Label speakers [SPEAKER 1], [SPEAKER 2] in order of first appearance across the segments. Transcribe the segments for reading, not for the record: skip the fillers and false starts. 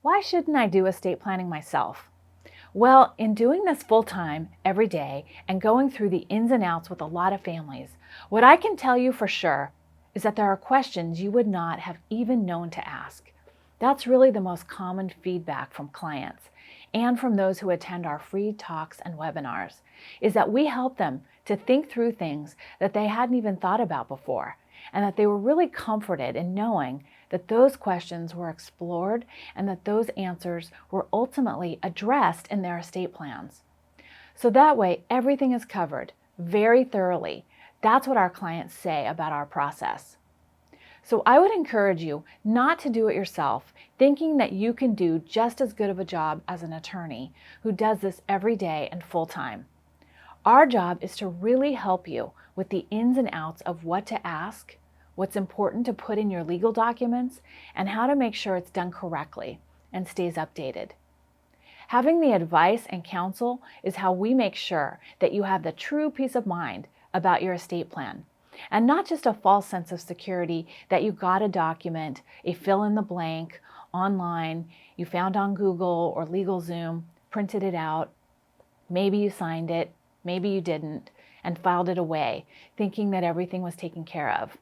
[SPEAKER 1] Why shouldn't I do estate planning myself? Well, in doing this full-time every day and going through the ins and outs with a lot of families, what I can tell you for sure is that there are questions you would not have even known to ask. That's really the most common feedback from clients and from those who attend our free talks and webinars, is that we help them to think through things that they hadn't even thought about before, and that they were really comforted in knowing that those questions were explored and that those answers were ultimately addressed in their estate plans. So that way, everything is covered very thoroughly. That's what our clients say about our process. So I would encourage you not to do it yourself, thinking that you can do just as good of a job as an attorney who does this every day and full time. Our job is to really help you with the ins and outs of what to ask, what's important to put in your legal documents, and how to make sure it's done correctly and stays updated. Having the advice and counsel is how we make sure that you have the true peace of mind about your estate plan, and not just a false sense of security that you got a document, a fill in the blank, online, you found on Google or LegalZoom, printed it out, maybe you signed it, maybe you didn't, and filed it away, thinking that everything was taken care of.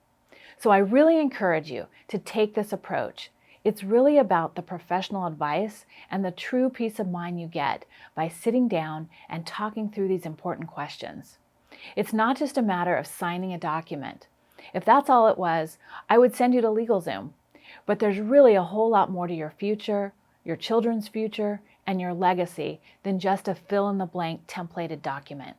[SPEAKER 1] So I really encourage you to take this approach. It's really about the professional advice and the true peace of mind you get by sitting down and talking through these important questions. It's not just a matter of signing a document. If that's all it was, I would send you to LegalZoom. But there's really a whole lot more to your future, your children's future, and your legacy than just a fill-in-the-blank templated document.